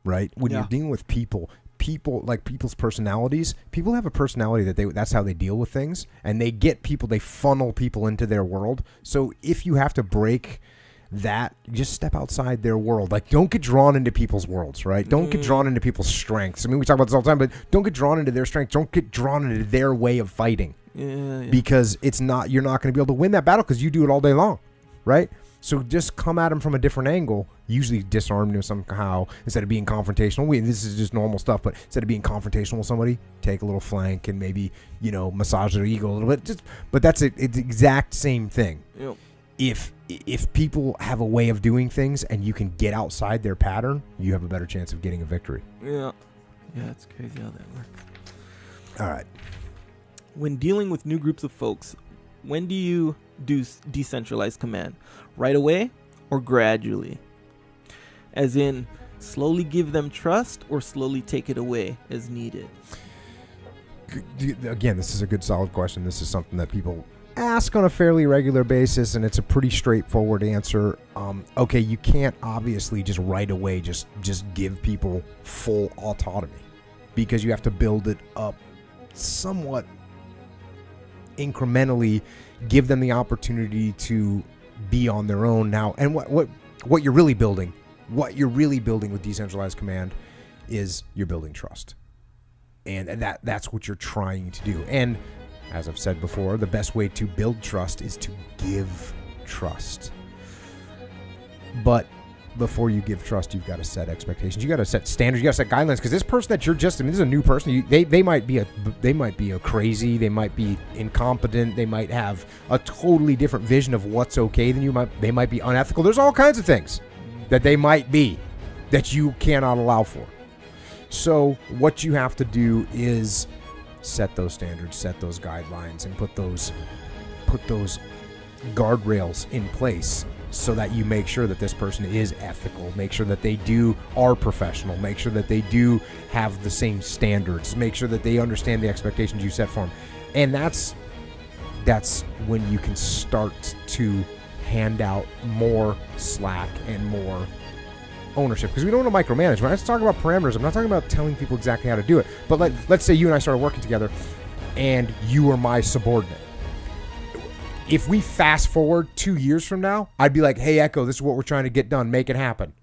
right? When you're dealing with people, like people's personalities, people have a personality that's how they deal with things, and they funnel people into their world. So if you have to break that, just step outside their world. Like, don't get drawn into people's worlds, right? Don't get drawn into people's strengths. I mean, we talk about this all the time, but don't get drawn into their strengths. Don't get drawn into their way of fighting. Because you're not going to be able to win that battle because you do it all day long, right? So just come at them from a different angle, usually disarm them somehow instead of being confrontational. This is just normal stuff, but instead of being confrontational with somebody, take a little flank and maybe, massage their ego a little bit. But it's the exact same thing. Yep. If people have a way of doing things and you can get outside their pattern, you have a better chance of getting a victory. Yeah, it's crazy how that works. All right. When dealing with new groups of folks, when do you do decentralized command? Right away or gradually? As in, slowly give them trust or slowly take it away as needed? Again, this is a good solid question. This is something that people ask on a fairly regular basis, and it's a pretty straightforward answer. Okay, you can't obviously just right away just give people full autonomy, because you have to build it up somewhat incrementally, give them the opportunity to be on their own now. And what you're really building with decentralized command is you're building trust, and that's what you're trying to do. And as I've said before, the best way to build trust is to give trust. But before you give trust, you've got to set expectations. You got to set standards. You got to set guidelines, because this person that you're this is a new person. They might be a crazy. They might be incompetent. They might have a totally different vision of what's okay than you. They might be unethical. There's all kinds of things that they might be that you cannot allow for. So what you have to do is set those standards, set those guidelines, and put those guardrails in place, so that you make sure that this person is ethical, make sure that they are professional, make sure that they do have the same standards, make sure that they understand the expectations you set for them. And that's when you can start to hand out more slack and more ownership, because we don't want to micromanage. When I talk about parameters, I'm not talking about telling people exactly how to do it. But let's say you and I started working together and you were my subordinate. If we fast forward 2 years from now, I'd be like, hey, Echo, this is what we're trying to get done. Make it happen.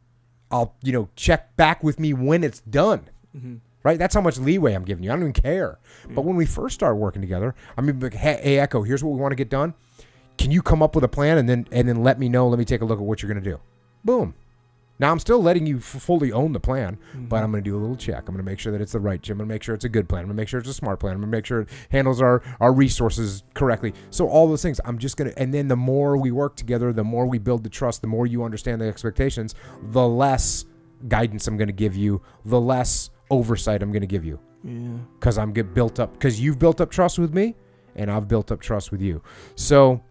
I'll, check back with me when it's done. Mm-hmm. Right? That's how much leeway I'm giving you. I don't even care. Mm-hmm. But when we first started working together, I'm going to be like, hey, Echo, here's what we want to get done. Can you come up with a plan and then let me know? Let me take a look at what you're going to do. Boom. Now, I'm still letting you fully own the plan, but I'm going to do a little check. I'm going to make sure that it's the right. I'm going to make sure it's a good plan. I'm going to make sure it's a smart plan. I'm going to make sure it handles our resources correctly. So all those things, I'm just going to, and then the more we work together, the more we build the trust, the more you understand the expectations, the less guidance I'm going to give you, the less oversight I'm going to give you. Yeah. Because because you've built up trust with me, and I've built up trust with you. So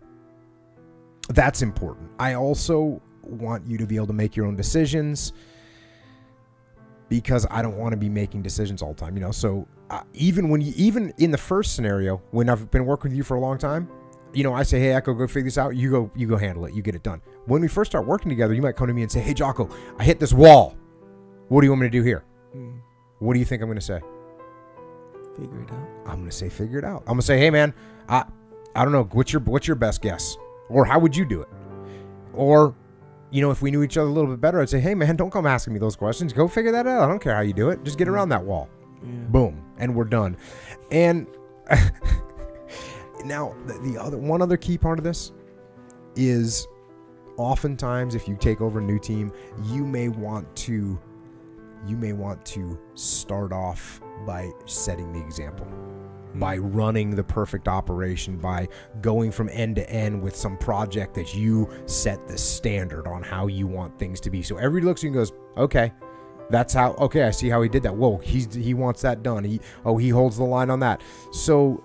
that's important. I also want you to be able to make your own decisions, because I don't want to be making decisions all the time, so even in the first scenario, when I've been working with you for a long time, I say, hey, Echo, go figure this out. You go handle it. You get it done. When we first start working together, you might come to me and say, hey, Jocko, I hit this wall. What do you want me to do here? What do you think I'm going to say? Figure it out. I'm going to say, figure it out. I'm going to say, hey, man, I don't know. What's your best guess? Or how would you do it? Or, if we knew each other a little bit better, I'd say, hey, man, don't come asking me those questions. Go figure that out. I don't care how you do it. Just get around that wall. Yeah. Boom. And we're done. And now, one other key part of this is, oftentimes, if you take over a new team, you may want to start off by setting the example, by running the perfect operation, by going from end to end with some project that you set the standard on how you want things to be. So everybody looks at you and goes, okay, I see how he did that. Whoa, he wants that done. He holds the line on that. So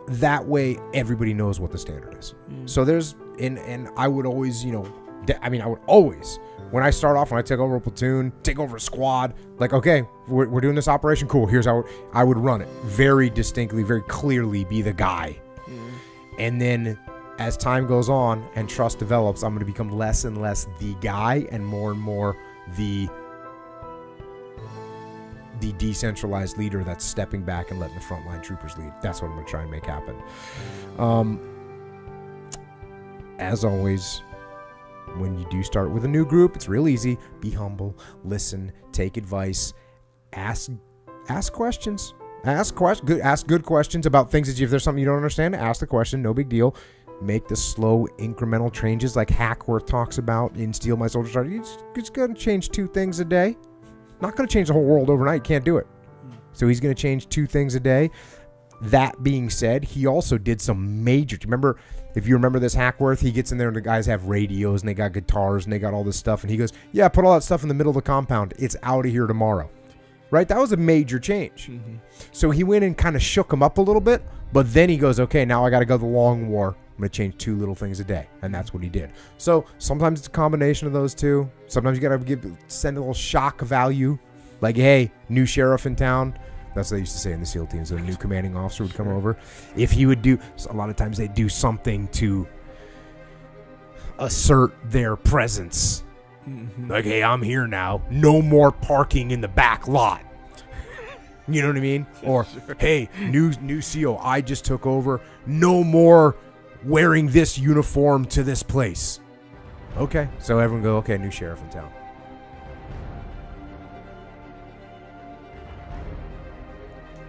that way everybody knows what the standard is. So there's, and I would always, when I start off, when I take over a platoon, take over a squad, like, okay, we're doing this operation. Cool. Here's how I would run it. Very distinctly, very clearly be the guy. And then as time goes on and trust develops, I'm going to become less and less the guy and more the the decentralized leader that's stepping back and letting the frontline troopers lead. That's what I'm going to try and make happen. As always, when you do start with a new group, it's real easy. Be humble, listen, take advice, ask questions. Ask good questions about things that if there's something you don't understand, ask the question, no big deal. Make the slow incremental changes like Hackworth talks about in Steal My Soldier Strategy. He's going to change 2 things a day. Not going to change the whole world overnight. Can't do it. So he's going to change 2 things a day. That being said, he also did some major. Remember, if you remember this Hackworth, he gets in there and the guys have radios and they got guitars and they got all this stuff. And he goes, yeah, put all that stuff in the middle of the compound. It's out of here tomorrow. Right? That was a major change. Mm-hmm. So he went and kind of shook him up a little bit. But then he goes, okay, now I got to go the long war. I'm going to change 2 little things a day. And that's what he did. So sometimes it's a combination of those 2. Sometimes you got to send a little shock value. Like, hey, new sheriff in town. That's what they used to say in the SEAL teams. A new commanding officer would come over. If he would do, a lot of times they do something to assert their presence. Mm-hmm. Like, hey, I'm here now. No more parking in the back lot. You know what I mean? Or, sure. Hey, new SEAL, I just took over. No more wearing this uniform to this place. Okay. So everyone go, okay, new sheriff in town.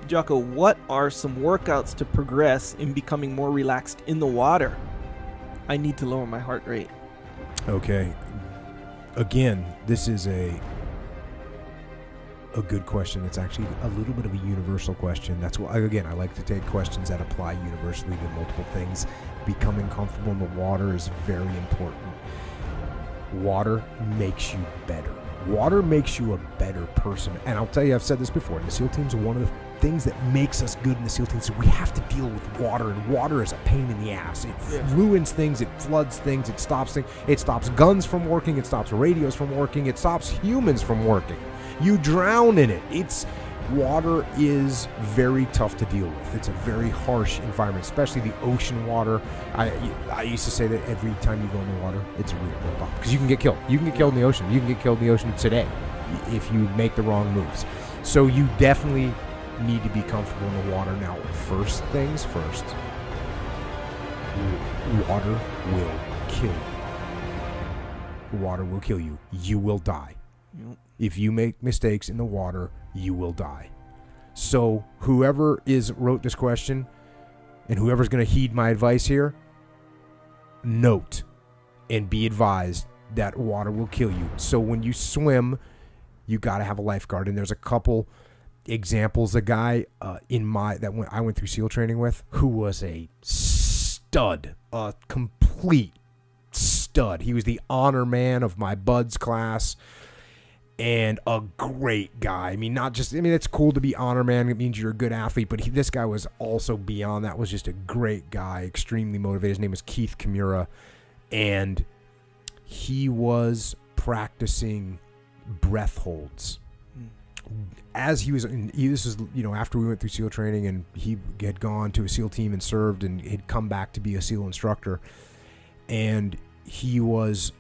Jocko, what are some workouts to progress in becoming more relaxed in the water? I need to lower my heart rate. Okay. Again, this is a good question. It's actually a little bit of a universal question. That's why, again, I like to take questions that apply universally to multiple things. Becoming comfortable in the water is very important. Water makes you better. Water makes you a better person. And I'll tell you, I've said this before, in the SEAL teams, one of the things that makes us good in the SEAL teams is we have to deal with water, and water is a pain in the ass. It ruins things, it floods things, it stops things. It stops guns from working, it stops radios from working, it stops humans from working. You drown in it. Water is very tough to deal with. It's a very harsh environment, especially the ocean water. I used to say that every time you go in the water, it's a real build-up because you can get killed. You can get killed in the ocean. You can get killed in the ocean today if you make the wrong moves. So you definitely need to be comfortable in the water. Now, first things first, water will kill you. Water will kill you. You will die. Yep. If you make mistakes in the water, you will die. So whoever wrote this question and whoever's going to heed my advice here, note and be advised that water will kill you. So when you swim, you got to have a lifeguard. And there's a couple examples. A guy I went through SEAL training with who was a stud, a complete stud. He was the honor man of my buds class. And a great guy. It's cool to be honor man. It means you're a good athlete. But this guy was also beyond that. Was just a great guy, extremely motivated. His name was Keith Kimura. And he was practicing breath holds. As he was, this was, after we went through SEAL training and he had gone to a SEAL team and served and he'd come back to be a SEAL instructor. And he was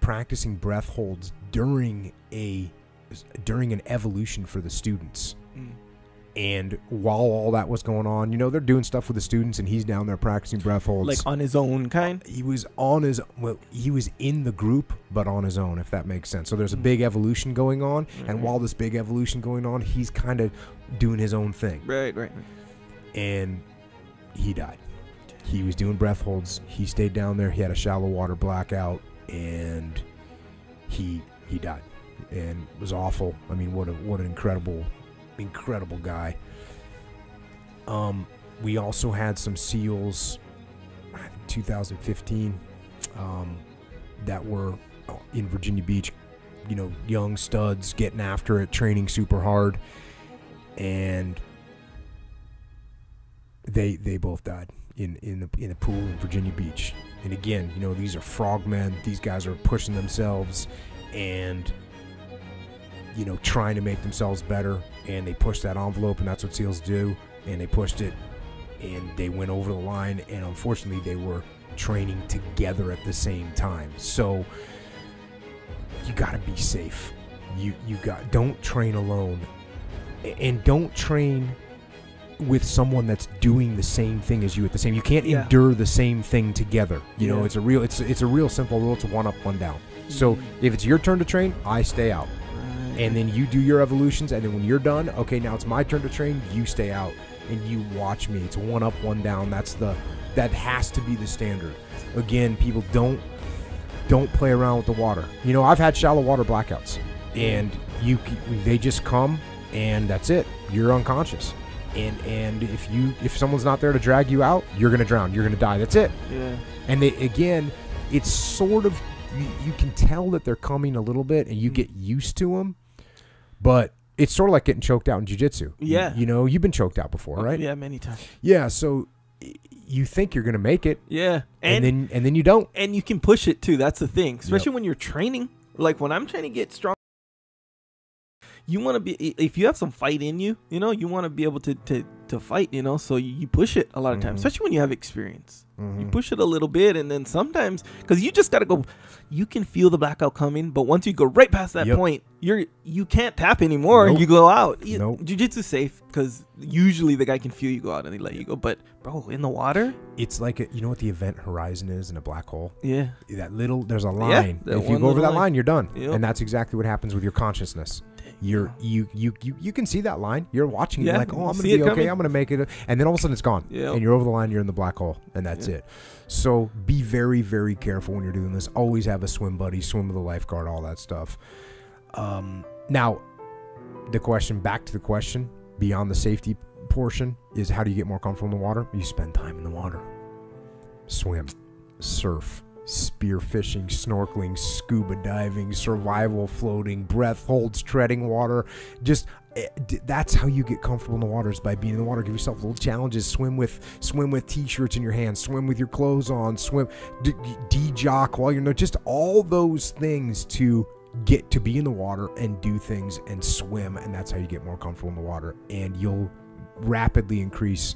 practicing breath holds during an evolution for the students. And while all that was going on, they're doing stuff with the students and he's down there practicing breath holds. Like on his own kind? He was in the group, but on his own, if that makes sense. So there's a big evolution going on. Right. And while this big evolution going on, he's kind of doing his own thing. Right. And he died. He was doing breath holds. He stayed down there. He had a shallow water blackout and he died. And it was awful. I mean, what an incredible guy. We also had some SEALs, I think 2015, that were in Virginia Beach, young studs getting after it, training super hard, and they both died in the pool in Virginia Beach. And again, these are frogmen. These guys are pushing themselves and trying to make themselves better, and they push that envelope, and that's what SEALs do. And they pushed it, and they went over the line, and unfortunately, they were training together at the same time. So you got to be safe. Don't train alone. And don't train with someone that's doing the same thing as you at the same. You can't endure the same thing together. You know, it's a real simple rule. It's 1 up, 1 down. So if it's your turn to train, I stay out. And then you do your evolutions, and then when you're done, okay, now it's my turn to train, you stay out and you watch me. It's 1 up, 1 down. That has to be the standard. Again, people don't play around with the water. You know, I've had shallow water blackouts, and they just come and that's it. You're unconscious. And if someone's not there to drag you out, you're gonna drown. You're gonna die. That's it. Yeah. And it's sort of you can tell that they're coming a little bit, and you get used to them. But it's sort of like getting choked out in jiu-jitsu. Yeah. You know, you've been choked out before, right? Yeah, many times. Yeah. So you think you're gonna make it. Yeah. And then you don't. And you can push it too. That's the thing, especially when you're training. Like when I'm trying to get strong. You want to be, if you have some fight in you, you know, you want to be able to fight, you know, so you push it a lot of times, especially when you have experience. You push it a little bit, and then sometimes, because you just got to go, you can feel the blackout coming, but once you go right past that point, you can't tap anymore, and you go out. Jiu-jitsu's safe, because usually the guy can feel you go out and they let you go, but bro, in the water? It's like, you know what the event horizon is in a black hole? Yeah. There's a line. If you go over that line, you're done. And that's exactly what happens with your consciousness. You can see that line. You're watching. You're like, oh, I'm gonna be okay. I'm gonna make it, and then all of a sudden it's gone, and you're over the line. You're in the black hole, and that's it. So be very, very careful when you're doing this. Always have a swim buddy, swim with a lifeguard, all that stuff. Now, back to the question, beyond the safety portion, is how do you get more comfortable in the water? You spend time in the water. Swim, surf, spear fishing, snorkeling, scuba diving, survival floating, breath holds, treading water. Just that's how you get comfortable in the water, is by being in the water. Give yourself little challenges. Swim with t-shirts in your hands, swim with your clothes on, swim de-jock while you're just all those things to get to be in the water and do things and swim. And that's how you get more comfortable in the water, and you'll rapidly increase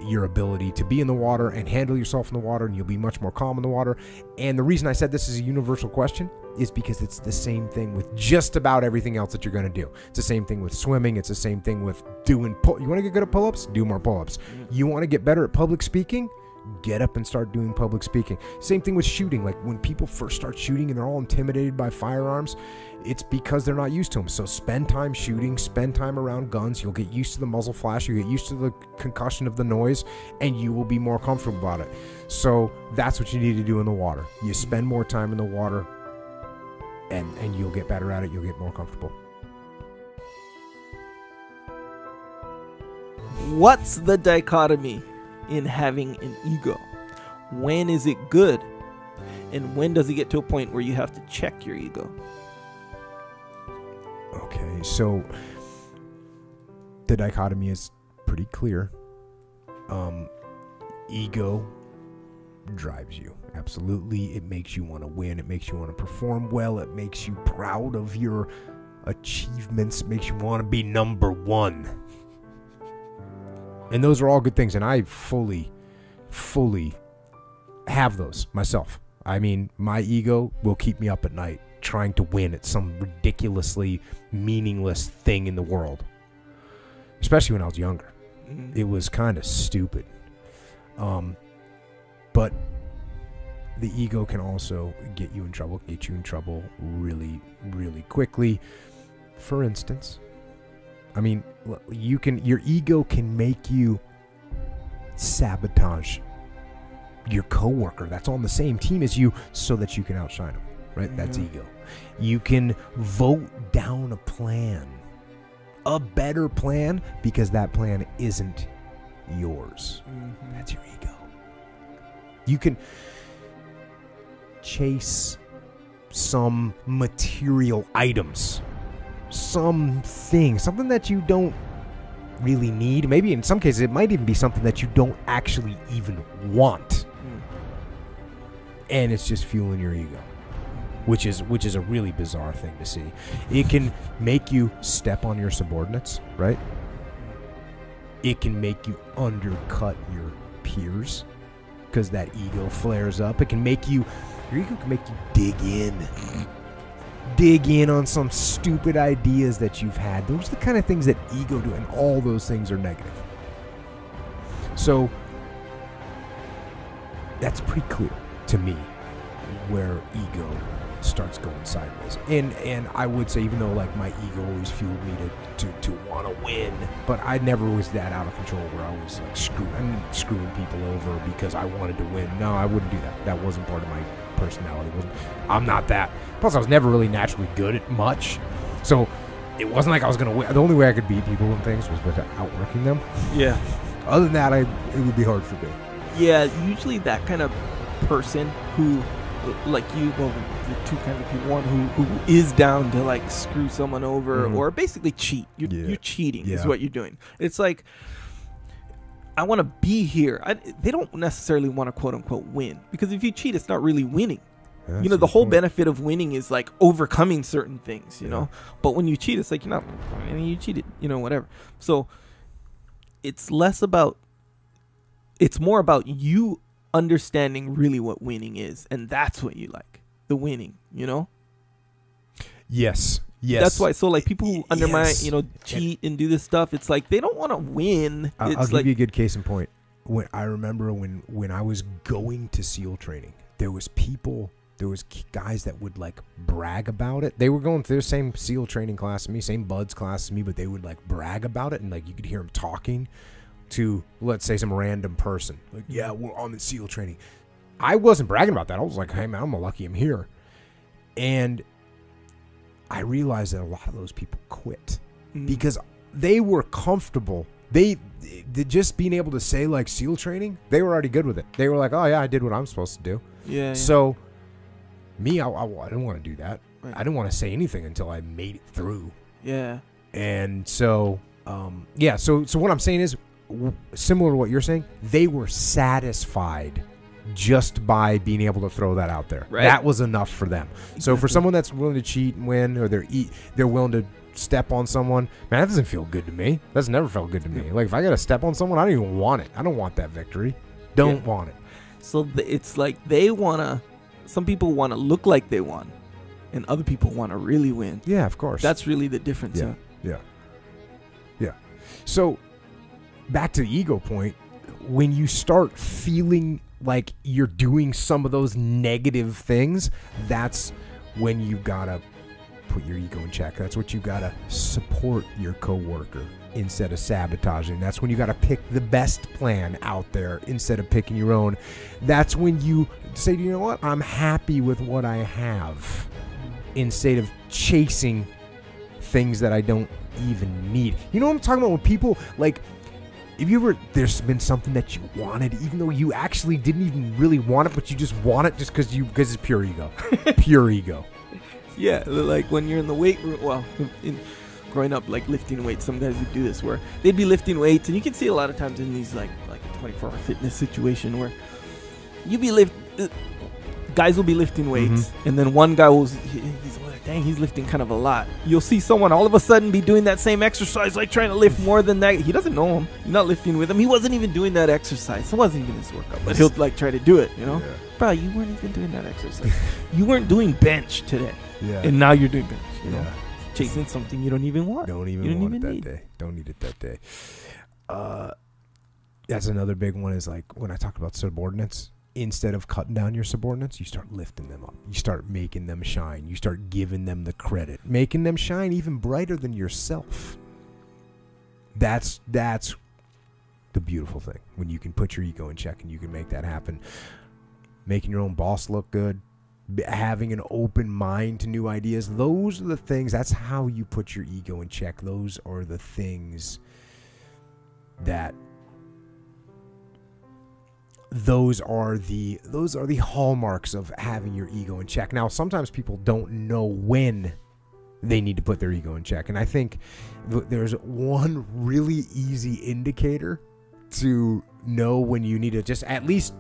your ability to be in the water and handle yourself in the water, and you'll be much more calm in the water. And the reason I said this is a universal question is because it's the same thing with just about everything else that you're going to do. It's the same thing with swimming. It's the same thing with doing you want to get good at pull-ups? Do more pull-ups. You want to get better at public speaking? Get up and start doing public speaking. Same thing with shooting. Like when people first start shooting and they're all intimidated by firearms, it's because they're not used to them. So spend time shooting, spend time around guns. You'll get used to the muzzle flash. You get used to the concussion of the noise, and you will be more comfortable about it. So that's what you need to do in the water. You spend more time in the water, and you'll get better at it. You'll get more comfortable. What's the dichotomy in having an ego? When is it good, and when does it get to a point where you have to check your ego? Okay, so the dichotomy is pretty clear. Ego drives you. Absolutely. It makes you want to win. It makes you want to perform well. It makes you proud of your achievements. It makes you want to be number one. And those are all good things, and I fully have those myself. I mean, my ego will keep me up at night trying to win at some ridiculously meaningless thing in the world. Especially when I was younger. It was kind of stupid. But the ego can also get you in trouble really, really quickly. For instance, I mean, your ego can make you sabotage your coworker that's on the same team as you so that you can outshine them, right? That's ego. You can vote down a better plan, because that plan isn't yours. That's your ego. You can chase some material items, something that you don't really need. Maybe in some cases it might even be something that you don't actually even want. And it's just fueling your ego, which is a really bizarre thing to see. It can make you step on your subordinates, right? It can make you undercut your peers because that ego flares up. Your ego can make you dig in dig in on some stupid ideas that you've had. Those are the kind of things that ego do, and all those things are negative. So that's pretty clear to me where ego starts going sideways. And I would say, even though like my ego always fueled me to want to win, but I never was that out of control where I was like screwing people over because I wanted to win. No, I wouldn't do that. That wasn't part of my personality. I'm not that. Plus, I was never really naturally good at much, so it wasn't like I was gonna win. The only way I could beat people and things was by outworking them. Yeah. Other than that, it would be hard for me. Yeah, usually that kind of person who, like you, well, the two kinds of people. One who is down to like screw someone over or basically cheat. You're cheating is what you're doing. It's like, I want to be here. They don't necessarily want to quote unquote win, because if you cheat, it's not really winning. That's you know, the whole benefit of winning is like overcoming certain things, you know. But when you cheat, it's like, you're not, I mean, you cheated, you know, whatever. So it's less about, it's more about you understanding really what winning is, and that's what you like, the winning, you know. Yes. That's why. So like people who undermine, you know, cheat and do this stuff, it's like they don't want to win. I'll give you a good case in point. When I remember when I was going to SEAL training, there was guys that would like brag about it. They were going through the same SEAL training class as me, same BUDS class as me, but they would like brag about it, and like you could hear them talking to, let's say, some random person. Like, yeah, I'm in SEAL training. I wasn't bragging about that. I was like, hey man, I'm lucky I'm here. And I realized that a lot of those people quit because they were comfortable. They just being able to say like SEAL training, they were already good with it. They were like, oh yeah, I did what I'm supposed to do. Yeah. So me, I didn't want to do that. Right. I didn't want to say anything until I made it through. Yeah. And so, So what I'm saying is, similar to what you're saying, they were satisfied just by being able to throw that out there. Right. That was enough for them. So for someone that's willing to cheat and win, or they're willing to step on someone, man, that doesn't feel good to me. That's never felt good to me. Like if I got to step on someone, I don't even want it. I don't want that victory. Don't want it. So it's like some people want to look like they won, and other people want to really win. Yeah, of course. That's really the difference. Yeah. So back to the ego point, when you start feeling like you're doing some of those negative things, that's when you gotta put your ego in check. That's what you gotta support your coworker instead of sabotaging. That's when you gotta pick the best plan out there instead of picking your own. That's when you say, you know what, I'm happy with what I have, instead of chasing things that I don't even need. You know what I'm talking about? When people like, if you ever, there's been something that you wanted, even though you actually didn't even really want it, but you just want it just because it's pure ego. Pure ego. Yeah, like when you're in the weight room, well, growing up, like lifting weights, some guys would do this where they'd be lifting weights, and you can see a lot of times in these like a 24-hour fitness situation where guys will be lifting weights, and then one guy he's like, dang, he's lifting kind of a lot. You'll see someone all of a sudden be doing that same exercise, like trying to lift more than that. He doesn't know him. You're not lifting with him. He wasn't even doing that exercise. It wasn't even his workout, but he'll like try to do it, you know? Yeah. Bro, you weren't even doing that exercise. You weren't doing bench today. Yeah. And now you're doing bench, you know? Chasing something you don't even want. Don't even want it that day. Don't need it that day. That's another big one, is like when I talk about subordinates. Instead of cutting down your subordinates, you start lifting them up. You start making them shine. You start giving them the credit, making them shine even brighter than yourself. That's the beautiful thing, when you can put your ego in check and you can make that happen. Making your own boss look good, having an open mind to new ideas. Those are the things. That's how you put your ego in check. Those are the things that. Those are the hallmarks of having your ego in check. Now, sometimes people don't know when they need to put their ego in check, and I think there's one really easy indicator to know when you need to just at least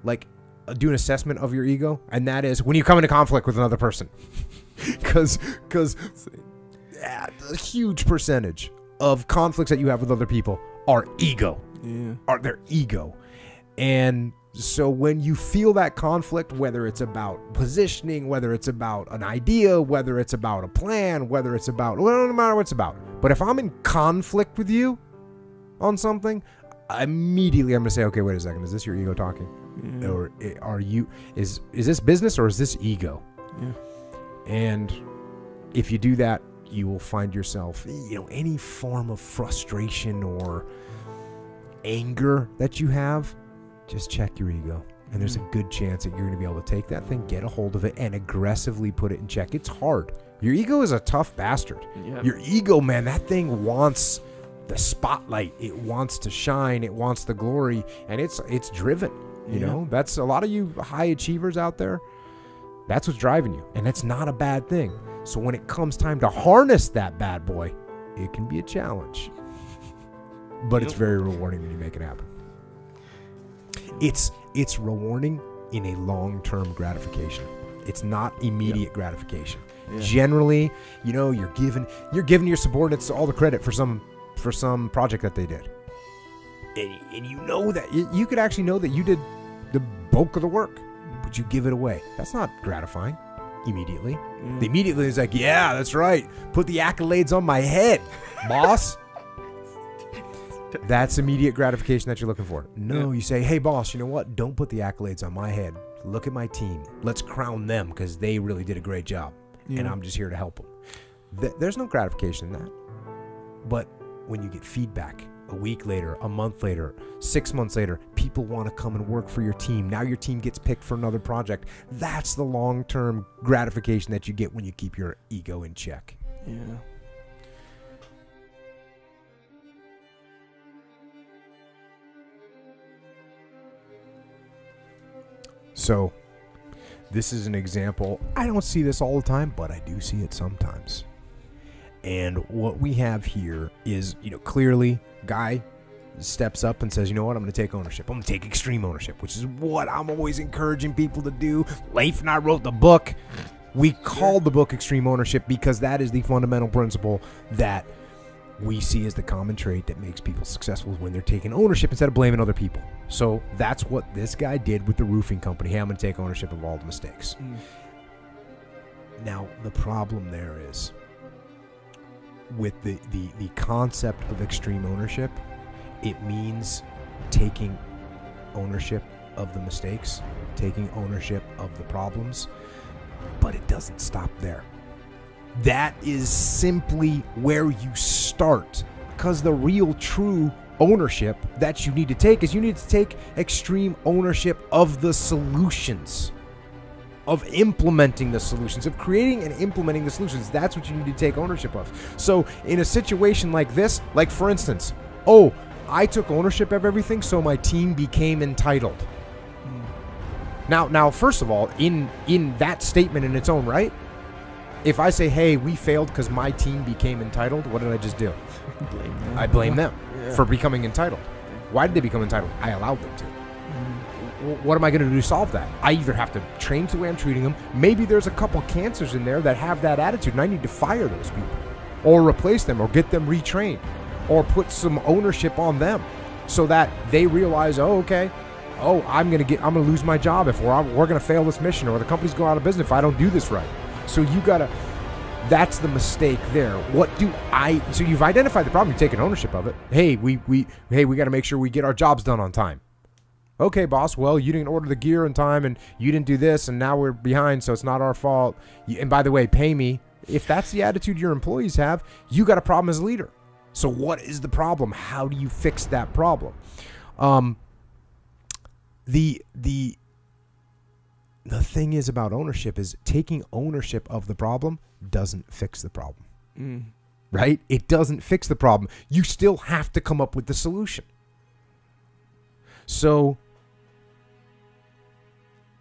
like do an assessment of your ego, and that is when you come into conflict with another person. Because a huge percentage of conflicts that you have with other people are ego. Yeah. Are their ego. And So when you feel that conflict, whether it's about positioning, whether it's about an idea, whether it's about a plan, whether it's about, well, no matter what it's about. But if I'm in conflict with you on something, immediately I'm going to say, okay, wait a second. Is this your ego talking? Yeah. Or are you, is this business or is this ego? Yeah. And if you do that, you will find yourself, any form of frustration or anger that you have, just check your ego. And there's a good chance that you're going to be able to take that thing, get a hold of it, and aggressively put it in check. It's hard. Your ego is a tough bastard. Yeah. Your ego, man, that thing wants the spotlight. It wants to shine. It wants the glory. And it's driven. You know, that's a lot of you high achievers out there. That's what's driving you. And it's not a bad thing. So when it comes time to harness that bad boy, it can be a challenge. But it's very rewarding when you make it happen. It's rewarding in a long-term gratification. It's not immediate gratification. Yeah. Generally, you're giving your subordinates all the credit for some project that they did. And you know that you could actually know that you did the bulk of the work, but you give it away. That's not gratifying immediately. The immediately is like, yeah, that's right. Put the accolades on my head, boss. That's immediate gratification that you're looking for. No, you say, hey, boss, you know what? Don't put the accolades on my head. Look at my team. Let's crown them because they really did a great job. And I'm just here to help them. There's no gratification in that. But when you get feedback a week later, a month later, 6 months later, people want to come and work for your team. Now your team gets picked for another project. That's the long-term gratification that you get when you keep your ego in check. Yeah. So this is an example. I don't see this all the time, but I do see it sometimes. And what we have here is, clearly, guy steps up and says, you know what, I'm going to take ownership. I'm going to take extreme ownership, which is what I'm always encouraging people to do. Leif and I wrote the book. We called the book Extreme Ownership because that is the fundamental principle that we see as the common trait that makes people successful when they're taking ownership instead of blaming other people. So that's what this guy did with the roofing company. Hey, I'm going to take ownership of all the mistakes. Now, the problem there is with the concept of extreme ownership, it means taking ownership of the mistakes, taking ownership of the problems, but it doesn't stop there. That is simply where you start, because the real true ownership that you need to take is you need to take extreme ownership of the solutions, of implementing the solutions, of creating and implementing the solutions. That's what you need to take ownership of. So in a situation like this, like for instance, I took ownership of everything, so my team became entitled. Now, first of all, in that statement in its own right, if I say, hey, we failed because my team became entitled, what did I just do? I blame them for becoming entitled. Why did they become entitled? I allowed them to. What am I going to do to solve that? I either have to change the way I'm treating them. Maybe there's a couple cancers in there that have that attitude, and I need to fire those people or replace them or get them retrained or put some ownership on them so that they realize, I'm going to lose my job if we're going to fail this mission, or the company's going out of business if I don't do this right. So that's the mistake there. So you've identified the problem, you're taking ownership of it. Hey, we got to make sure we get our jobs done on time. Okay, boss, well, you didn't order the gear in time and you didn't do this and now we're behind, so it's not our fault. And by the way, pay me. If that's the attitude your employees have, you got a problem as a leader. So what is the problem? How do you fix that problem? The thing is about ownership is taking ownership of the problem doesn't fix the problem. Right? It doesn't fix the problem. You still have to come up with the solution. So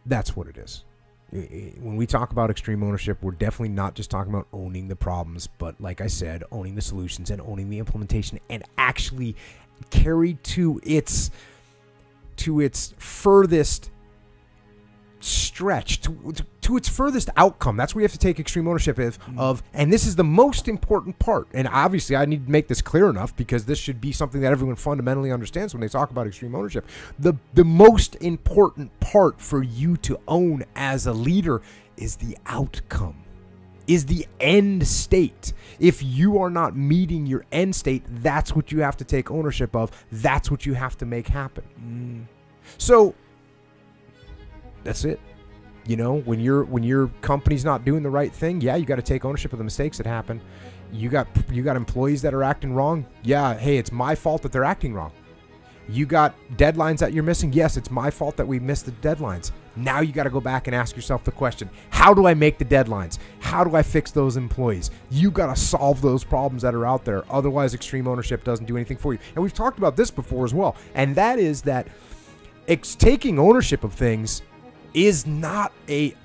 that's what it is. When we talk about extreme ownership, we're definitely not just talking about owning the problems, but like I said, owning the solutions and owning the implementation, and actually carried to its furthest stretch to its furthest outcome. That's where you have to take extreme ownership of, and this is the most important part. And obviously I need to make this clear enough because this should be something that everyone fundamentally understands when they talk about extreme ownership. The most important part for you to own as a leader is the outcome, is the end state. If you are not meeting your end state, that's what you have to take ownership of. That's what you have to make happen. So that's it. You know, when your company's not doing the right thing, yeah, you got to take ownership of the mistakes that happen. You got employees that are acting wrong. Yeah, hey, it's my fault that they're acting wrong. You got deadlines that you're missing. Yes, it's my fault that we missed the deadlines. Now you got to go back and ask yourself the question, how do I make the deadlines? How do I fix those employees? You got to solve those problems that are out there. Otherwise, extreme ownership doesn't do anything for you. And we've talked about this before as well. And that is that taking ownership of things is not a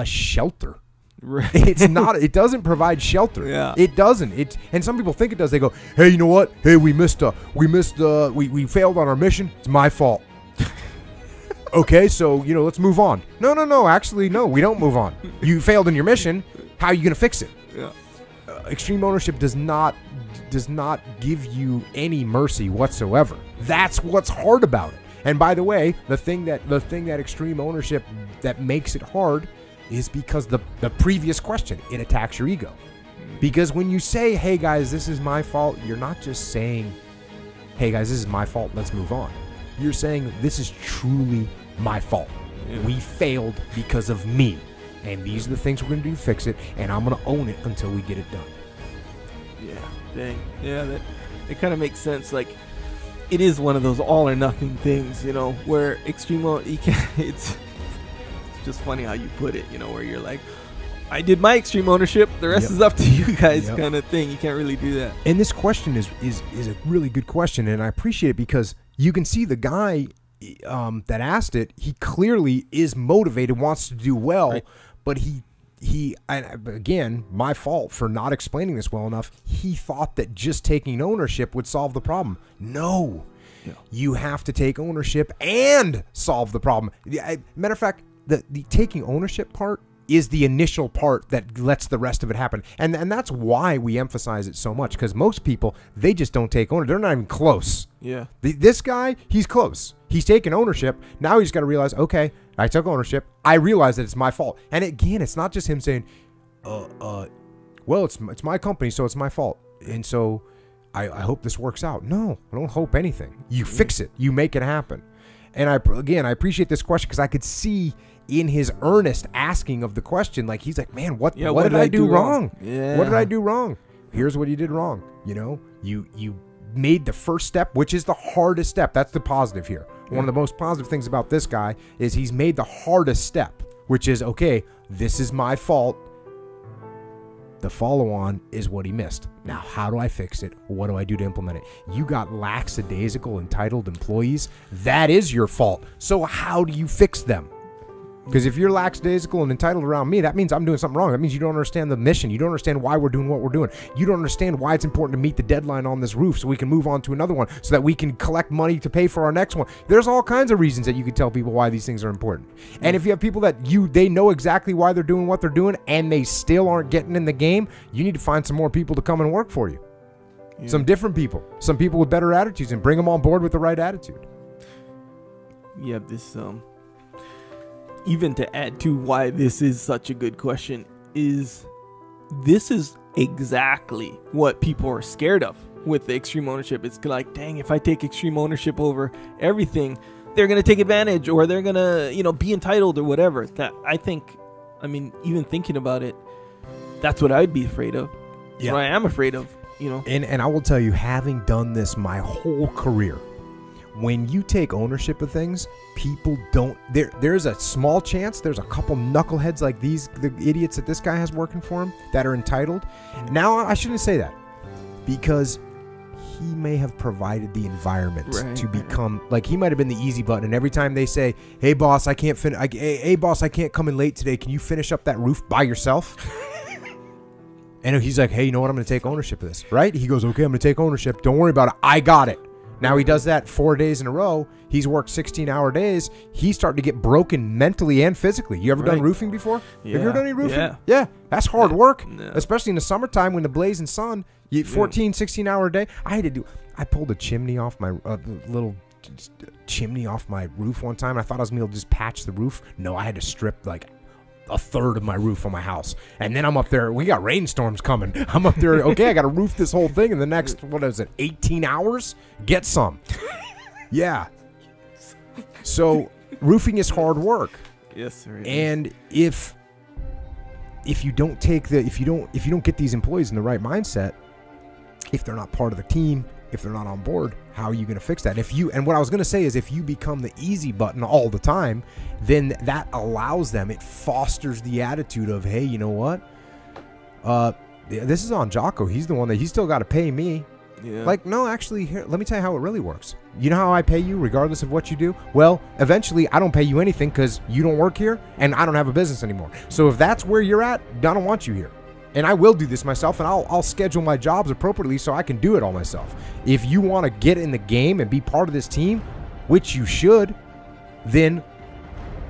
shelter. Right. It doesn't provide shelter. Yeah. It doesn't. And some people think it does. They go, hey, you know what? Hey, we failed on our mission. It's my fault. Okay, so, let's move on. No. Actually, no, we don't move on. You failed in your mission. How are you going to fix it? Yeah. Extreme ownership does not give you any mercy whatsoever. That's what's hard about it. And by the way, the thing that extreme ownership that makes it hard is because the previous question, it attacks your ego. Because when you say, hey guys, this is my fault, you're not just saying, hey guys, this is my fault, let's move on. You're saying, this is truly my fault. Yeah. We failed because of me. And these are the things we're going to do to fix it, and I'm going to own it until we get it done. Yeah, dang. Yeah, it kind of makes sense. Like, it is one of those all or nothing things, where it's just funny how you put it, where you're like, I did my extreme ownership, the rest is up to you guys, kind of thing. You can't really do that. And this question is a really good question, and I appreciate it because you can see the guy that asked it, he clearly is motivated, wants to do well, right. But again, my fault for not explaining this well enough, he thought that just taking ownership would solve the problem. No. Yeah. You have to take ownership and solve the problem. Matter of fact, the taking ownership part is the initial part that lets the rest of it happen. And that's why we emphasize it so much, because most people, they just don't take ownership. They're not even close. Yeah. This guy, he's close. He's taking ownership. Now he's got to realize, okay, I took ownership. I realize that it's my fault. And again, it's not just him saying, well, it's my company, so it's my fault. And so I hope this works out. No, I don't hope anything. You fix it. You make it happen. And I appreciate this question because I could see in his earnest asking of the question, like he's like, man, what did I do wrong? Yeah. What did I do wrong? Here's what you did wrong. You made the first step, which is the hardest step. That's the positive here. Yeah. One of the most positive things about this guy is he's made the hardest step, which is, okay, this is my fault. The follow-on is what he missed. Now, how do I fix it? What do I do to implement it? You got lackadaisical, entitled employees. That is your fault. So how do you fix them? Because if you're lackadaisical and entitled around me, that means I'm doing something wrong. That means you don't understand the mission. You don't understand why we're doing what we're doing. You don't understand why it's important to meet the deadline on this roof so we can move on to another one, so that we can collect money to pay for our next one. There's all kinds of reasons that you can tell people why these things are important. And if you have people that they know exactly why they're doing what they're doing and they still aren't getting in the game, you need to find some more people to come and work for you. Yeah. Some different people. Some people with better attitudes, and bring them on board with the right attitude. Yeah, even to add to why this is such a good question, this is exactly what people are scared of with the extreme ownership. It's like, dang, if I take extreme ownership over everything, they're going to take advantage, or they're going to, be entitled or whatever. That even thinking about it, that's what I'd be afraid of. That's what I am afraid of, And I will tell you, having done this my whole career, when you take ownership of things, people don't. There's a small chance. There's a couple knuckleheads like the idiots that this guy has working for him that are entitled. Now, I shouldn't say that, because he may have provided the environment to become like, he might have been the easy button. And every time they say, "Hey boss, I can't hey boss, I can't come in late today. Can you finish up that roof by yourself?" And he's like, "Hey, you know what? I'm going to take ownership of this." Right? He goes, "Okay, I'm going to take ownership. Don't worry about it. I got it." Now he does that 4 days in a row. He's worked 16-hour days. He's starting to get broken mentally and physically. You ever done roofing before? Yeah. Have you ever done any roofing? Yeah. That's hard work, Yeah. especially in the summertime when the blazing sun, 14, 16-hour day. I pulled a chimney off my little chimney off my roof one time. I thought I was going to be able to just patch the roof. No, I had to strip like a third of my roof on my house. And then I'm up there. We got rainstorms coming. I'm up there. Okay, I got to roof this whole thing in the next, 18 hours? Get some. Yeah. So roofing is hard work. Yes, sir. And if you don't if you don't get these employees in the right mindset, if they're not part of the team, if they're not on board, how are you going to fix that? And what I was going to say is, if you become the easy button all the time, then that allows them, it fosters the attitude of, hey, you know what? This is on Jocko. He's the one that he's still got to pay me. Yeah. Like, no, actually, here, let me tell you how it really works. You know how I pay you regardless of what you do? Well, eventually, I don't pay you anything because you don't work here and I don't have a business anymore. So if that's where you're at, I don't want you here. And I will do this myself, and I'll schedule my jobs appropriately so I can do it all myself. If you want to get in the game and be part of this team, which you should, then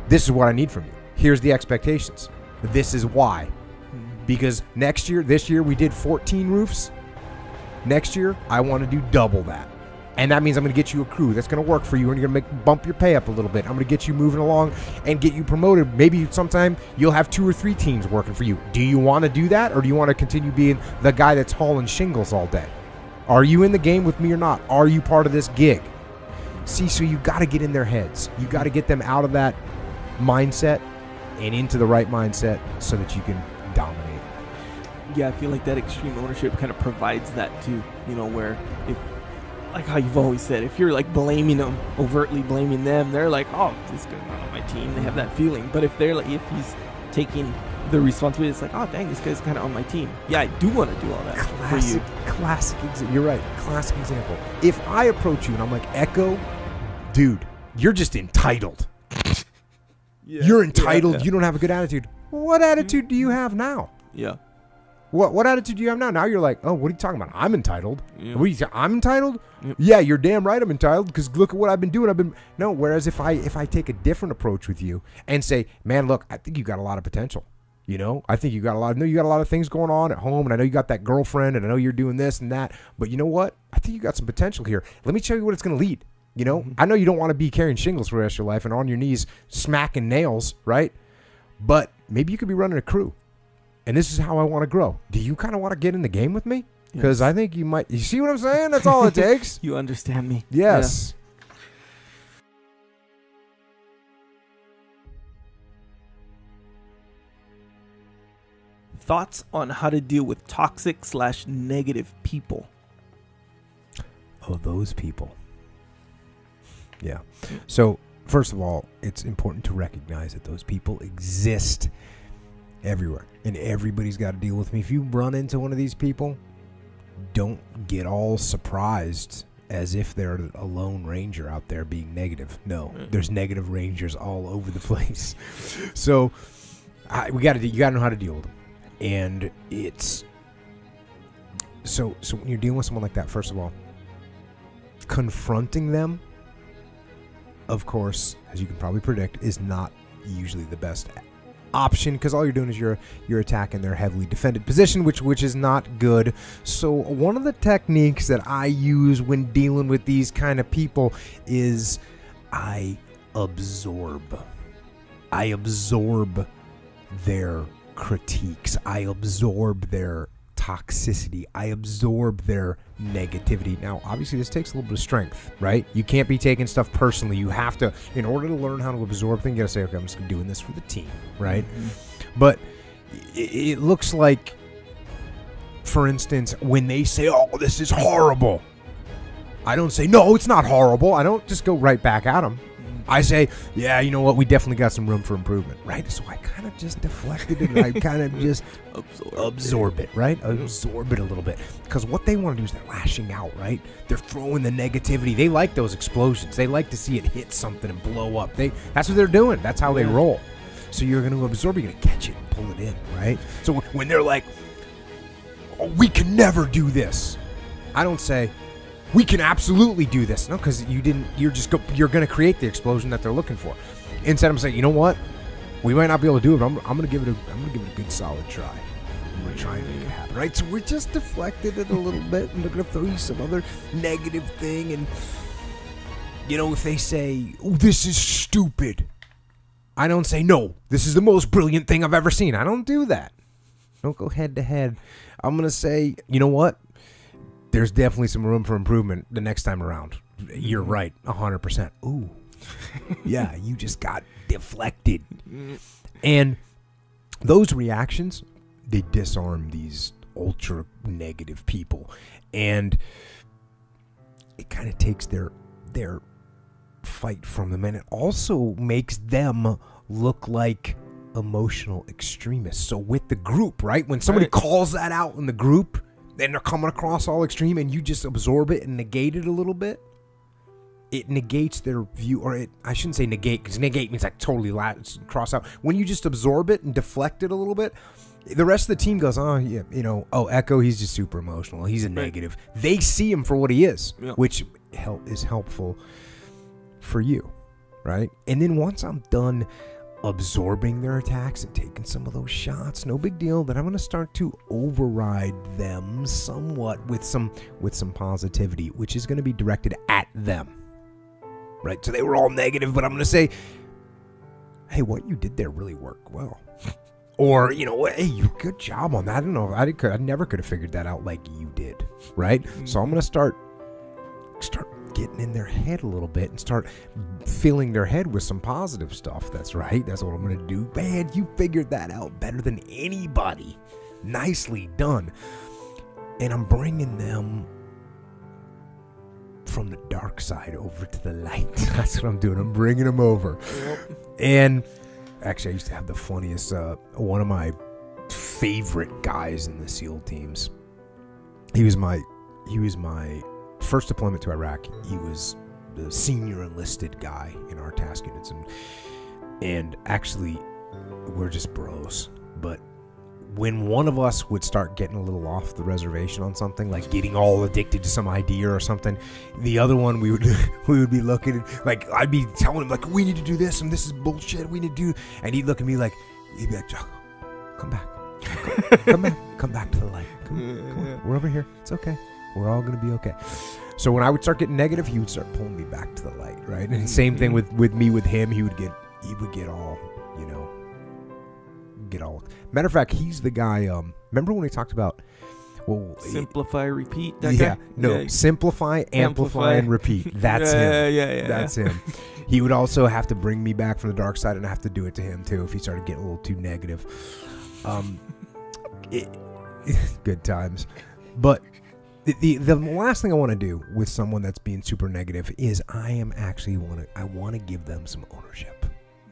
this is what I need from you. Here's the expectations. This is why. Because this year we did 14 roofs. Next year, I want to do double that. And that means I'm going to get you a crew that's going to work for you, and you're going to bump your pay up a little bit. I'm going to get you moving along and get you promoted. Maybe sometime you'll have 2 or 3 teams working for you. Do you want to do that, or do you want to continue being the guy that's hauling shingles all day? Are you in the game with me or not? Are you part of this gig? See, so you got to get in their heads. You got to get them out of that mindset and into the right mindset so that you can dominate. Yeah, I feel like that extreme ownership kind of provides that too. You know, where if, like how you've always said, if you're like blaming them, overtly blaming them, they're like, oh, this guy's not on my team. They have that feeling. But if he's taking the responsibility, it's like, oh, dang, this guy's kind of on my team. Yeah, I do want to do all that for you. Classic. You're right. Classic example. If I approach you and I'm like, Echo, dude, you're just entitled. Yeah. You're entitled. Yeah. You don't have a good attitude. What attitude do you have now? Yeah. What attitude do you have now? Now you're like, oh, what are you talking about? I'm entitled. Yeah. What are you saying? I'm entitled? Yep. Yeah, you're damn right I'm entitled, because look at what I've been doing. No, whereas if I take a different approach with you and say, man, look, I think you got a lot of potential. You know, I think you got a lot of things going on at home, and I know you got that girlfriend, and I know you're doing this and that, but you know what? I think you got some potential here. Let me show you what it's going to lead. You know, I know you don't want to be carrying shingles for the rest of your life and on your knees smacking nails, right? But maybe you could be running a crew. And this is how I want to grow. Do you kind of want to get in the game with me? Because I think you might. You see what I'm saying? That's all it takes. You understand me. Yes. Yeah. Thoughts on how to deal with toxic/negative people? Oh, those people. Yeah. So, first of all, it's important to recognize that those people exist everywhere, and everybody's got to deal with me. If you run into one of these people, don't get all surprised as if they're a lone ranger out there being negative. No, there's negative rangers all over the place. So you got to know how to deal with them. And it's so when you're dealing with someone like that, first of all, confronting them, of course, as you can probably predict, is not usually the best option, because all you're doing is you're attacking their heavily defended position, which is not good. So one of the techniques that I use when dealing with these kind of people is I absorb their critiques, I absorb their toxicity, I absorb their negativity. Now, obviously, this takes a little bit of strength, right? You can't be taking stuff personally. You have to, in order to learn how to absorb things, you gotta say, okay, I'm just doing this for the team, right? But it looks like, for instance, when they say, oh, this is horrible, I don't say, no, it's not horrible. I don't just go right back at them. I say, yeah, you know what? We definitely got some room for improvement, right? So I kind of just deflected it, and I kind of just absorb it, right? Absorb it a little bit. Because what they want to do is they're lashing out, right? They're throwing the negativity. They like those explosions. They like to see it hit something and blow up. That's what they're doing. That's how they roll. So you're going to absorb. You're going to catch it and pull it in, right? So when they're like, oh, we can never do this, I don't say, we can absolutely do this. No, because you're going to create the explosion that they're looking for. Instead, I'm saying, you know what? We might not be able to do it, but I'm going to give it a good solid try. I'm going to try and make it happen, right? So we're just deflected it a little bit, and they're going to throw you some other negative thing. And, you know, if they say, oh, this is stupid, I don't say, no, this is the most brilliant thing I've ever seen. I don't do that. Don't go head to head. I'm going to say, you know what? There's definitely some room for improvement the next time around. You're right, 100%. Ooh, yeah, you just got deflected. And those reactions, they disarm these ultra negative people. And it kind of takes their fight from them. And it also makes them look like emotional extremists. So with the group, right? When somebody calls that out in the group, and they're coming across all extreme, and you just absorb it and negate it a little bit, it negates their view, or I shouldn't say negate, because negate means like totally cross out. When you just absorb it and deflect it a little bit, the rest of the team goes, oh, yeah, you know, oh, Echo, he's just super emotional. He's a negative. They see him for what he is, which is helpful for you, right? And then once I'm done absorbing their attacks and taking some of those shots, no big deal, then I'm going to start to override them somewhat with some positivity, which is going to be directed at them, right? So they were all negative, but I'm going to say, hey, what you did there really worked well. Or, you know, hey, you good job on that. I don't know, I never could have figured that out like you did, right? So I'm going to start getting in their head a little bit and start filling their head with some positive stuff. That's right. That's what I'm going to do. Man, you figured that out better than anybody. Nicely done. And I'm bringing them from the dark side over to the light. That's what I'm doing. I'm bringing them over. And actually, I used to have the funniest, one of my favorite guys in the SEAL teams. He was my first deployment to Iraq. He was the senior enlisted guy in our task units, and actually we're just bros. But when one of us would start getting a little off the reservation on something, like getting all addicted to some idea or something, the other one we would be looking like, I'd be telling him like, we need to do this and this is bullshit, we need to do, and he'd look at me like, he'd be like, Jocko, come back, come back to the light, come on. We're over here, it's okay. We're all going to be okay. So when I would start getting negative, he would start pulling me back to the light, right? And same thing with me, with him, he would get all, you know, matter of fact, he's the guy, remember when we talked about, well, simplify, repeat, that guy? No, simplify, amplify, and repeat. That's him. That's him. He would also have to bring me back from the dark side, and I have to do it to him too if he started getting a little too negative. Good times. But the last thing I want to do with someone that's being super negative is I want to give them some ownership.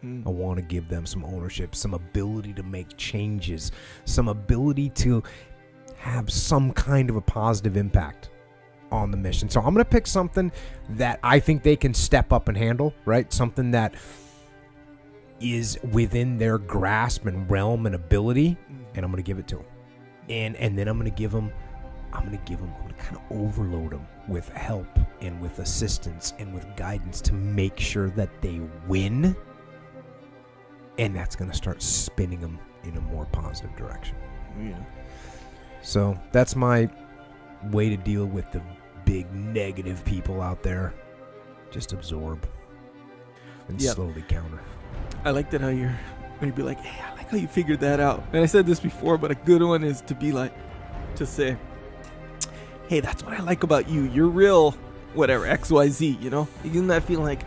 I want to give them some ownership, some ability to make changes, some ability to have some kind of a positive impact on the mission. So I'm going to pick something that I think they can step up and handle, right? Something that is within their grasp and realm and ability, and I'm going to give it to them. And then I'm going to give them, I'm going to kind of overload them with help and with assistance and with guidance to make sure that they win. And that's going to start spinning them in a more positive direction. Yeah. So that's my way to deal with the big negative people out there. Just absorb and slowly counter. I like that how you're maybe like, hey, I like how you figured that out. And I said this before, but a good one is to be like, to say, hey, that's what I like about you. You're real, whatever, XYZ, you know? You get that feeling like,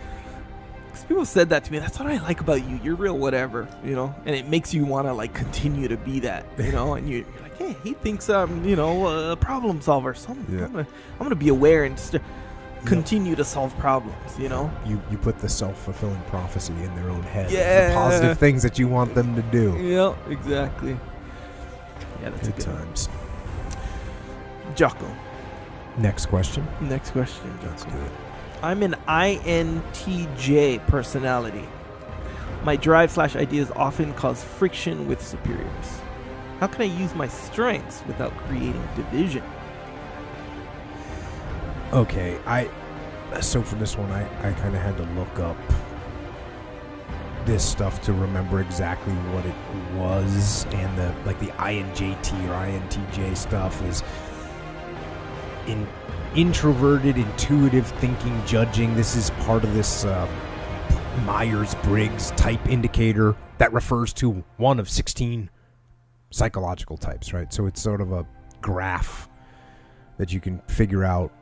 because people said that to me, that's what I like about you. You're real, whatever, you know? And it makes you want to, like, continue to be that, you know? And you're like, hey, he thinks I'm, you know, a problem solver. So I'm gonna be aware and continue to solve problems, you know? You put the self-fulfilling prophecy in their own head. Yeah. The positive things that you want them to do. Yeah, exactly. Yeah, that's good times. Jocko. Next question. Next question. Let's do it. I'm an INTJ personality. My drive/ideas often cause friction with superiors. How can I use my strengths without creating division? Okay, so for this one, I kind of had to look up this stuff to remember exactly what it was, and the INJT or INTJ stuff is introverted, intuitive thinking, judging. This is part of this Myers-Briggs type indicator that refers to one of 16 psychological types, right? So it's sort of a graph that you can figure out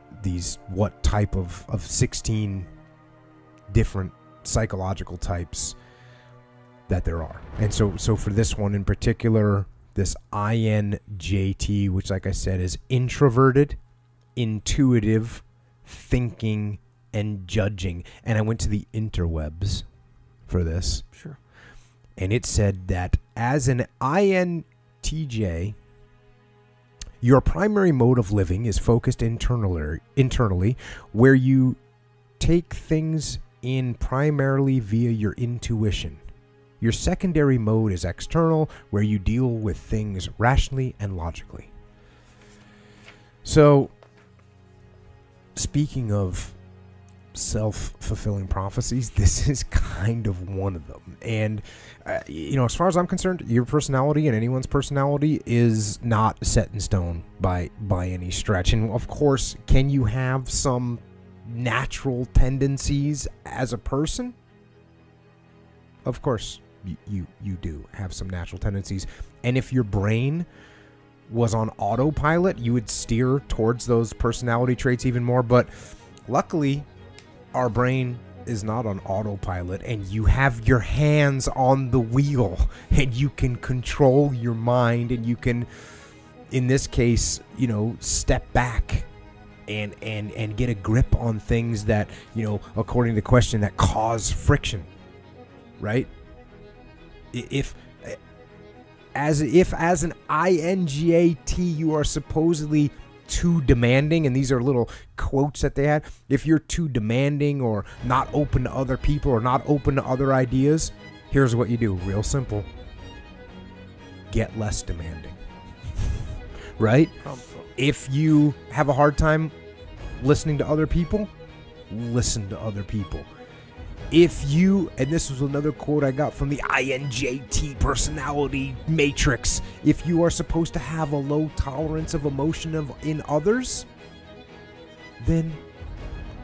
what type of 16 different psychological types that there are. And so for this one in particular, this INJT, which like I said is introverted, intuitive, thinking, and judging. And I went to the interwebs for this. Sure. And it said that as an INTJ, your primary mode of living is focused internally, where you take things in primarily via your intuition. Your secondary mode is external, where you deal with things rationally and logically. So, speaking of self-fulfilling prophecies, this is kind of one of them. And, as far as I'm concerned, your personality and anyone's personality is not set in stone by any stretch. And, of course, can you have some natural tendencies as a person? Of course, you do have some natural tendencies. And if your brain was on autopilot, you would steer towards those personality traits even more. But luckily, our brain is not on autopilot, and you have your hands on the wheel, and you can control your mind, and you can, in this case, step back and get a grip on things that, according to the question, that cause friction, right? If as an INGAT you are supposedly too demanding, and these are little quotes that they had, if you're too demanding or not open to other people or not open to other ideas, here's what you do. Real simple. Get less demanding. Right? If you have a hard time listening to other people, listen to other people. If you, and this was another quote I got from the INJT personality matrix, if you are supposed to have a low tolerance of emotion in others, then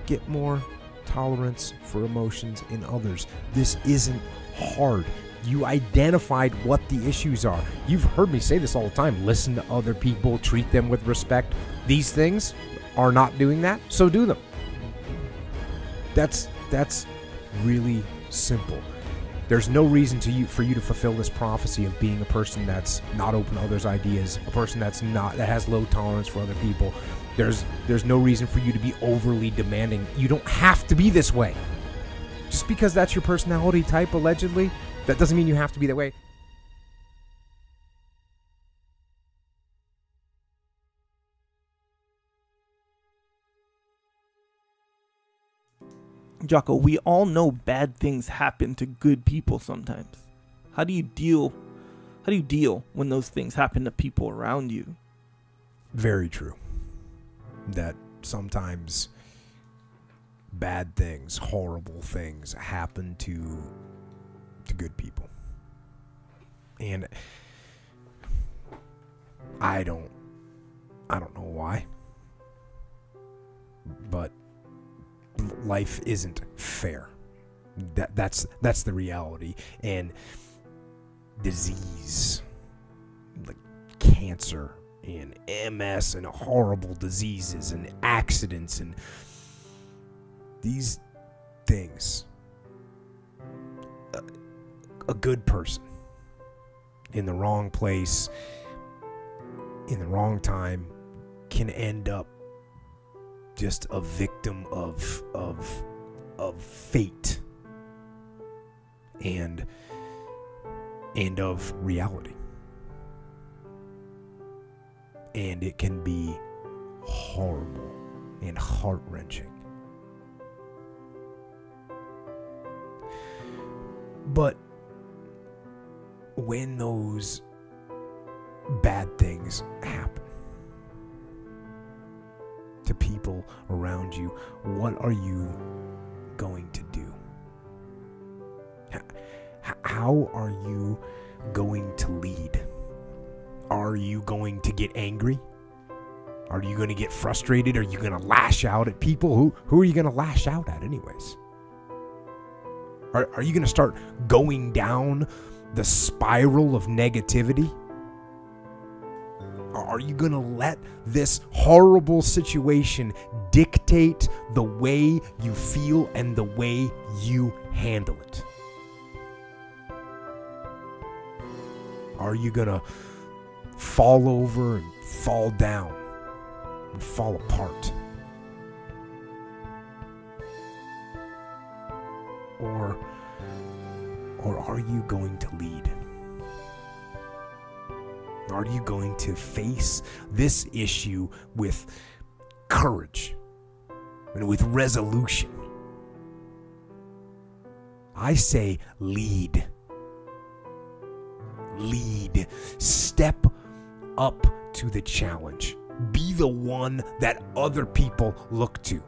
get more tolerance for emotions in others. This isn't hard. You identified what the issues are. You've heard me say this all the time. Listen to other people, treat them with respect. These things are not doing that, so do them. That's really simple. There's no reason for you to fulfill this prophecy of being a person that's not open to others' ideas, a person that has low tolerance for other people. There's no reason for you to be overly demanding. You don't have to be this way. Just because that's your personality type, allegedly, that doesn't mean you have to be that way. Jocko, we all know bad things happen to good people sometimes. How do you deal when those things happen to people around you? Very true. That sometimes bad things, horrible things happen to good people. And I don't know why, but life isn't fair. That's the reality. And disease, like cancer and MS and horrible diseases and accidents and these things, a good person in the wrong place in the wrong time can end up just a victim of fate and of reality. And it can be horrible and heart-wrenching. But when those bad things happen, to people around you, what are you going to do? How are you going to lead? Are you going to get angry? Are you going to get frustrated? Are you going to lash out at people? Who are you going to lash out at anyways? Are you going to start going down the spiral of negativity? Are you going to let this horrible situation dictate the way you feel and the way you handle it? Are you going to fall over and fall down and fall apart? Or are you going to lead? Are you going to face this issue with courage and with resolution? I say lead. Lead. Step up to the challenge. Be the one that other people look to.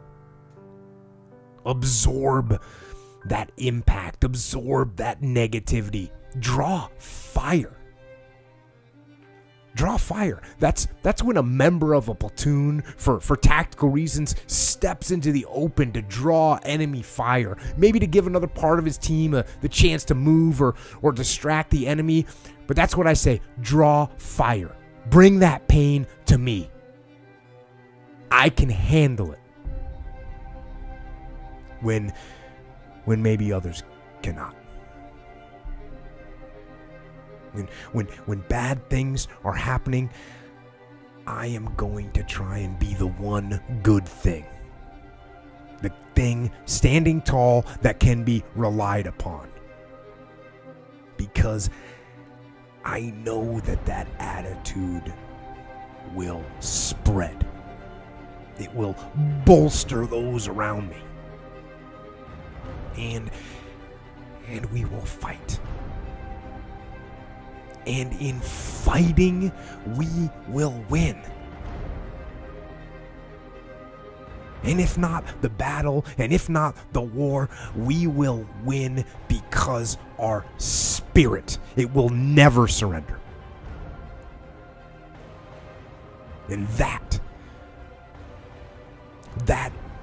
Absorb that impact. Absorb that negativity. Draw fire. Draw fire. That's when a member of a platoon, for tactical reasons, steps into the open to draw enemy fire. Maybe to give another part of his team the chance to move or distract the enemy. But that's what I say. Draw fire. Bring that pain to me. I can handle it. When maybe others cannot. When bad things are happening, I am going to try and be the one good thing. The thing standing tall that can be relied upon. Because I know that attitude will spread. It will bolster those around me. And we will fight. And in fighting, we will win. And if not the battle, and if not the war, we will win because our spirit, it will never surrender. And that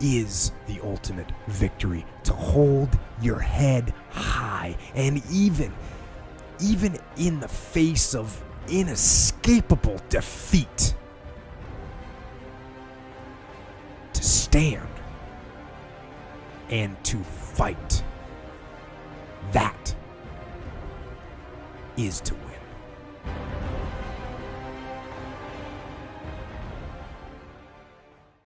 is the ultimate victory. To hold your head high, and even in the face of inescapable defeat, to stand and to fight. That is to win.